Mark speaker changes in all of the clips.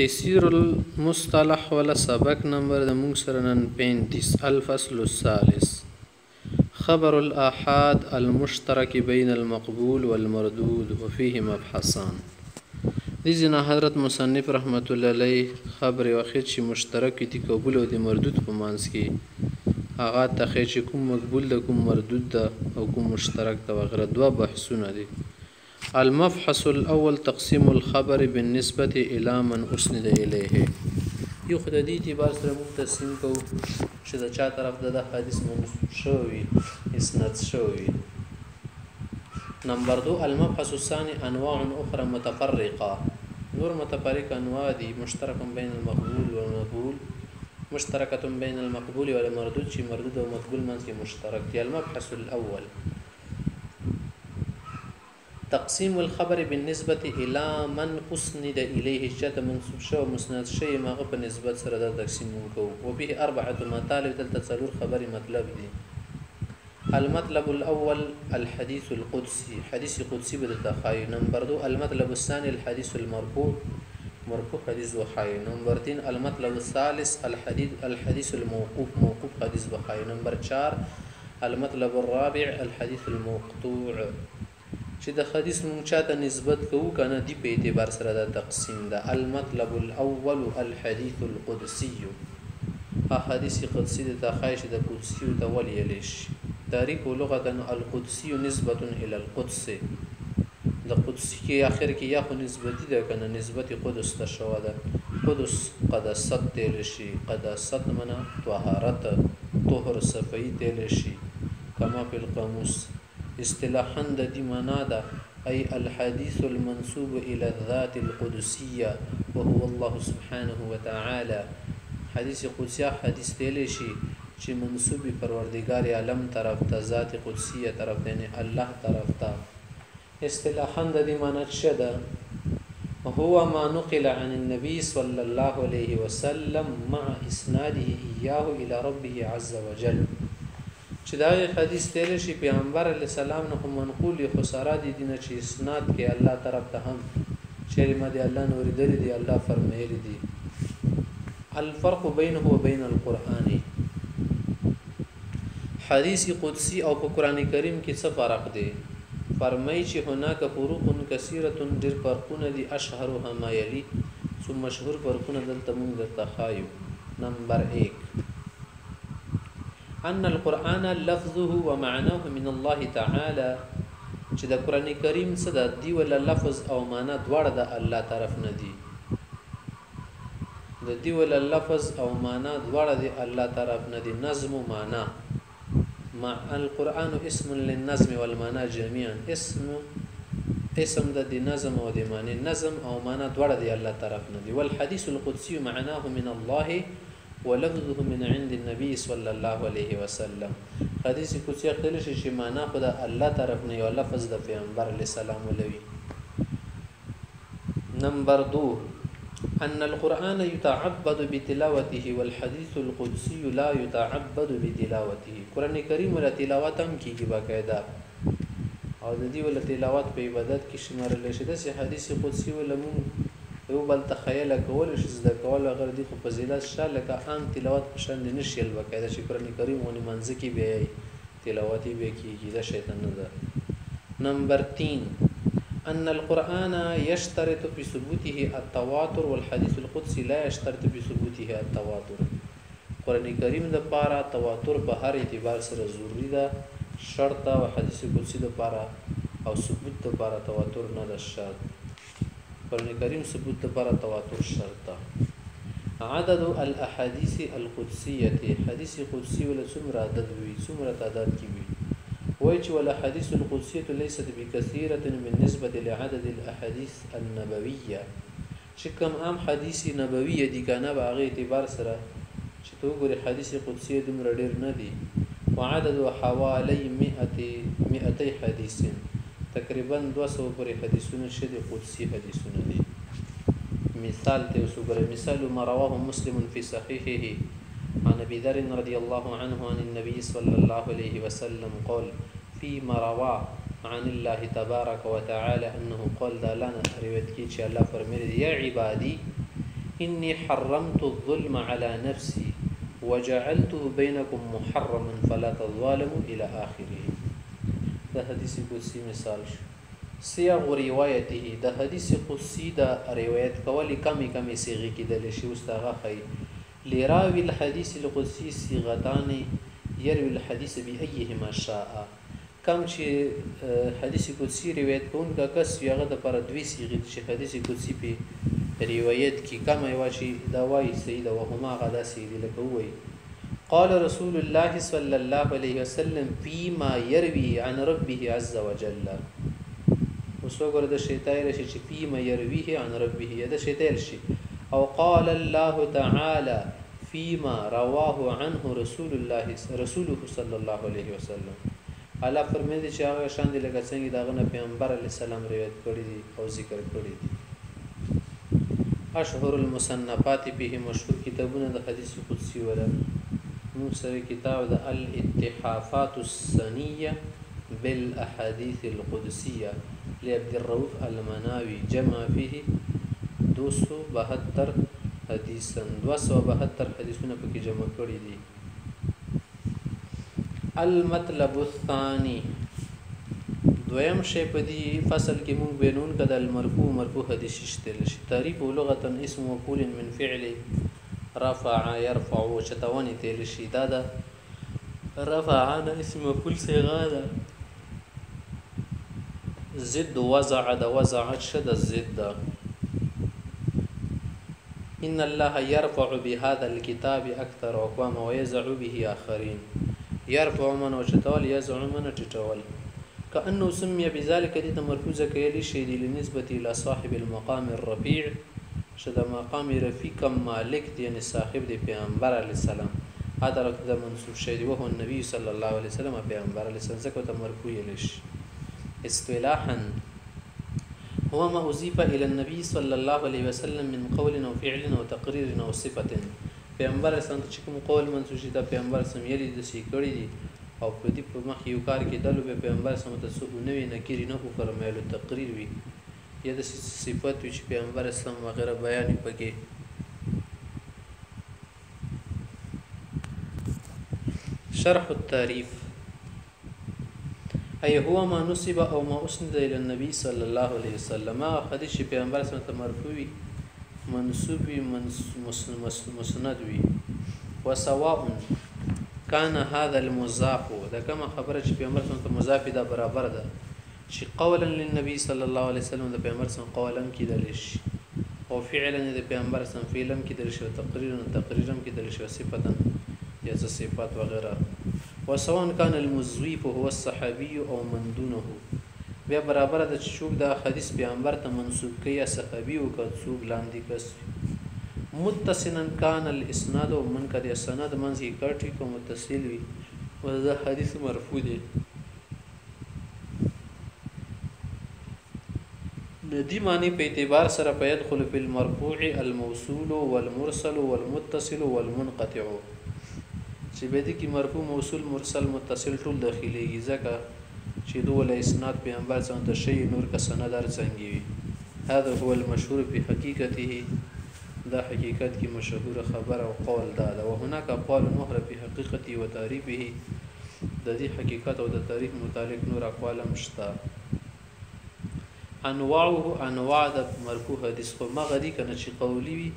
Speaker 1: تيسير المصطلح ولا سبق نمبر د مونږ سره نن 35 الفصل الثالث خبر الآحاد المشترك بين المقبول والمردود وفيه مبحثان. دي زنا حضرت مصنف رحمت الله علیه خبر واخد چې مشترک دي قبول او د مردود په مانس کې هغه ته چې کوم مقبول ده کوم مردود ده او کوم مشترک ده وغیره دوه بحثونه دي. المبحث الأول تقسيم الخبر بالنسبة إلى من أسند إليه. یو خدای دې اعتبار سره موږ تقسیم کوو چې د چا طرف د حدیث منسوب شوی اسناد شوی. نمبر 2 المبحث الثاني انواع اخرى متفرقه. نور متفرقه انواع دي مشترك بين المقبول والمقبول مشتركه بين المقبول والمردود چې مردود او مقبول منځ کې مشترک دي. المبحث الاول تقسيم الخبر بالنسبة إلى من أسند إليه جاء منسوب شو مسند شيء ما غب نسبة سردا تقسيم منكو وبه 4 مطالب تلتسلور خبر مطلب دي. المطلب الأول الحديث القدسي حديث قدسي بالتخاي. نمبر 2 المطلب الثاني الحديث مرفوع حديث وحي. نمبر 3 المطلب الثالث الحديث موقوف حديث وحي. نمبر 4 المطلب الرابع الحديث المقطوع چې د حدیث مونږ چاته نسبت کوو کنه دی په اعتبار سره دا تقسیم ده. المطلب الاول الحديث القدسي حدیث قدسی د تخایش د قدسی او د ولیلش تعریف لغه القدسي نسبه الى القدس. د قدسی کې اخر کې یا خو نسبت ده کنه نسبت قدس ته شو ده. قدس قدست تل شي قدست معنا طهارت طهر صفای تل شي کما په القاموس. اصطلاحا د دې معنا ده اي الحديث المنسوب الى الذات القدسيه وهو الله سبحانه وتعالى. حدیث قدسی حدیث تل شي چې منسوب پروردگار عالم طرف ته ذات قدسیه طرف ته نه الله طرف ته. اصطلاحا د دې معنا څه ده هو ما نقل عن النبي صلى الله عليه وسلم مع اسناده اياه الى ربه عز وجل. چې دا حدیث تل شي پیغمبر علی السلام نه منقول خساره دي نه چې اسناد کې الله طرف ته هم چې ما دي الله نور دي الله فرمایلی دي. الفرق بينه وبين القرآن حدیث قدسی او په قران کریم کې څه فرق دی؟ فرمایي چې هناك فروق كثيره ډېر فرقونه دي اشهرها ما يلي ثم مشهور فرقونه دلته موږ درته خایو. نمبر 1 ان القرآن لفظه ومعناه من الله تعالى چې د قران کریم څه د دی ول لفظ او معنا دواړه د الله طرف نه دي. د دی ول لفظ او معنا دواړه د الله طرف نه دي. نظم او معنا مع القرآن اسم للنظم والمعنى جميعا. اسم د دې نظم او د معنی نظم او معنا دواړه د الله طرف نه دي. والحديث القدسي معناه من الله ولفظه من عند النبي صلى الله عليه وسلم. حدیث قدسی خپل شي معنا خدا الله طرف نه یو لفظ د پیغمبر علی السلام ولوي. نمبر 2 ان القرآن يتعبد بتلاوته والحديث القدسي لا يتعبد بتلاوته. قران کریم ول تلاوت هم کیږي باقاعده او د دې ول تلاوت په عبادت کې شمارل شي. د حدیث قدسی ول مون یو بل تخیل کول شي زده کول غیر دي خو فضیلت شاله لکه عام تلاوت پشان دي نشیل باقاعده چې قران کریم ونی منځ کې به تلاوتي به کیږي دا شیطان نه ده. نمبر 3 ان القرآن يشترط في ثبوته التواتر والحديث القدسي لا يشترط في ثبوته التواتر. قران کریم د پاره تواتر په هر اعتبار سره ضروری ده شرط او حدیث قدسی د پاره او ثبوت د پاره تواتر نه ده شرط. قرآن کریم ثبوت لپاره تواتر شرط. عدد الاحاديث القدسيه حدیث قدسی ول څومره عدد وي څومره تعداد کې وي. وایي چې ول احاديث القدسيه ليست بكثيره بالنسبه لعدد الاحاديث النبويه. چې کوم عام حدیث نبوي دي کنه باغه اعتبار سره چې تو ګوري حدیث قدسیه دومره ډیر نه دي. وعدد حوالي 200 حديث تقریبا 200 پورې حدیثونه شدي قدسی حدیثونه دي. مثال ته وسوګره مثال ما رواه مسلم في صحيحه عن ابي ذر رضي الله عنه عن النبي صلى الله عليه وسلم قال فيما روى عن الله تبارك وتعالى انه قال دا لنا روایت کی چې الله فرمایي یا عبادي إني حرمت الظلم على نفسي وجعلته بينكم محرما فلا تظالموا إلى آخره. دا حدیث قدسی مثال شو. سیاغ روایته دا حدیث قدسی دا روایت کولی کمی صیغه کیدل شي استاغه خی لراوی الحدیث القدسی صيغتان يروي الحديث بأيهما شاء. کم چې حدیث قدسی روایت کوونکا کس یغه د پر دوی صيغه چې حدیث قدسی په روایت کې کم یو شي دا وایي سید او هما غدا سید لکه وایي قال رسول الله صلى الله عليه وسلم فيما يروي عن ربه عز وجل. وسوګر د شیطان رشي چې فيما يرويه عن ربه دا شیطان شي. او قال الله تعالى فيما رواه عنه رسوله صلى الله عليه وسلم. الله فرمایي چې هغه شان دي لکه څنګه داغه پیغمبر علی السلام روایت کړی دي او ذکر کړی دي. اشهر المصنفات به مشهور کتابونه د حدیث قدسی ولا موږ سره کتاب د الاتحافات السنیه بالاحاديث القدسيه لعبد الرؤوف المناوي جمع فيه 272 حدیثا 272 حدیثونه پکې جمع کړی دي. المطلب الثاني دویم شی په دې فصل کې مونږ بینون کده المرفوع حدیث شتل شي. تعریف لغه اسم مفعول من فعل رفع يرفع چتونی تل شي. دا رفع عن اسم مفعول صيغه ده. زد وزع د وزع شد الزد. ان الله يرفع بهذا الكتاب اكثر اقوام ويزع به اخرين. يرفع من وشتول يزع من تتول كأنه سمي بذلك دي تمركوزة كيلي شيء لنسبة إلى صاحب المقام الرفيع شد مقام رفيع مالك دي يعني صاحب دي پیغمبر عليه السلام. هذا ركض منصوب شيء وهو النبي صلى الله عليه وسلم پیغمبر عليه السلام زكو تمركو يلش. اصطلاحا هو ما أضيف إلى النبي صلى الله عليه وسلم من قول أو فعل أو تقرير أو صفة. پیغمبر اسلام ته کوم قول منسوب شي دا پیغمبر سم یلی د سی کړی دي او په دې په مخ یو کار کې دلو به پیغمبر سم ته سو نوې نکری نه فرمایلو تقریر وي یا د صفات چې پیغمبر اسلام وغیرہ بیان پکې. شرح التعريف اي هو ما نسب او ما اسند الى النبي صلى الله عليه وسلم. حدیث پیغمبر سم ته مرفوع منسوبي مسند وي وسواء كان هذا المضاف دا كما خبره چې پیغمبر څنګه مضاف دا برابر ده چې قولا للنبي صلى الله عليه وسلم د پیغمبر څنګه قولا کېدل شي او فعلا د پیغمبر څنګه فعلا کېدل شي تقریرا کېدل شي صفتا یا صفات وغيرها. وسواء كان المضيف هو الصحابي او من دونه بیا برابر د چوک د حدیث پیغمبر ته منسوب کیا صحابي او کڅوب لاندې کس متصلا کان الاسناد من کده سند منځي کټی کو متصل وي او د حدیث مرفوع دی. د دې معنی په اعتبار سره پیدخل فی المرفوع الموصول والمرسل والمتصل والمنقطع چې به دي کې مرفوع موصول مرسل متصل ټول داخليږي ځکه چې دوله اسناد پیغمبر څنګه شي نور کا سند ارڅنګي وي. هذا هو المشهور في حقيقته. دا حقیقت کی مشهور خبر او قول دا ده. وهناك اقوال اخرى في حقيقته وتعريفه. د دې حقیقت او د تاریخ متعلق نور اقوال مشتا. انواع د مرفوع حدیث خو مغدي کنه چې قولی وي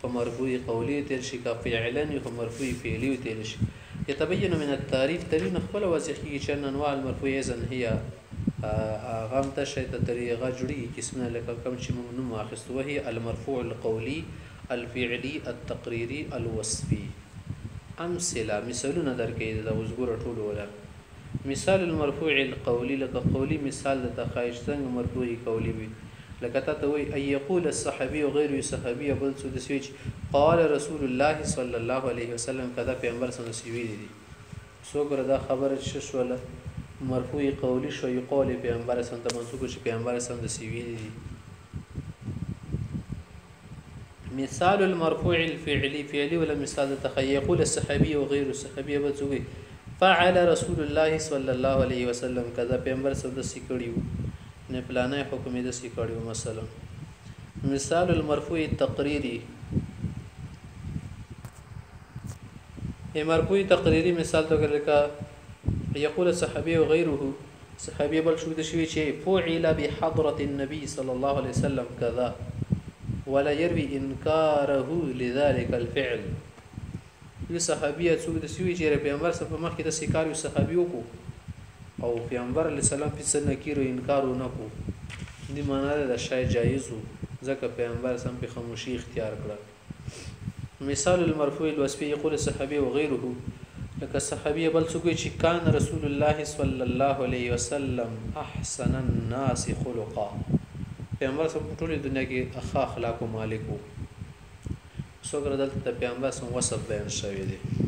Speaker 1: په مرفوع قولی تر شي کا فعلا او مرفوع فعلی تر شي. يتبين من التعريف ترين خپل وضاحت چې انواع المرفوع اذن هي غم تشهد طریقه جوړي قسمه لکه کوم چې موږ نوم اخستو هي المرفوع القولي الفعلي التقريري الوصفي. امثله مثالونه درکې د وزګور ټول ولا. مثال المرفوع القولي لکه قولي مثال د تخایش څنګه مرفوع قولي وي لکه ته وي اي يقول الصحابي وغير صحابي بل څه د سويچ قال رسول الله صلى الله عليه وسلم کدا پیغمبر صلی الله علیه وسلم دي سوګره دا خبره شوله مرفوع قولي شو يقول پیغمبر صلی الله علیه وسلم منسوب شي پیغمبر صلی الله علیه وسلم. مثال المرفوع الفعلي فعلي ولا مثال يقول الصحابي وغير الصحابي بل څه فعل رسول الله صلى الله عليه وسلم کدا پیغمبر صلی الله علیه وسلم نه پلانه حکم دې سې کړیو. مثلا مثال المرفوع التقريري مرفوع تقریری مثال تو لکه یقول صحابي وغيره صحابي بل شو د شوی چې فعل بحضرة النبي صلى الله عليه وسلم كذا ولا يروي انكاره لذلك الفعل. یو صحابي څوک د شوی چې پیغمبر صلی الله علیه وسلم د سکار یو صحابي وکړو او پیغمبر علیه السلام په څه نکیر او انکار ونکړو دې معنی ده شای جایز ځکه پیغمبر سم په خاموشي اختیار کړ. مثال المرفوع الوصفي يقول الصحابي وغيره لکه صحابي بل څوک چې کان رسول الله صلی الله علیه وسلم احسن الناس خلقا پیغمبر سم په ټول دنیا کې اخلاق مالک وو څوک دلته پیغمبر سم وصف بیان شوی دی.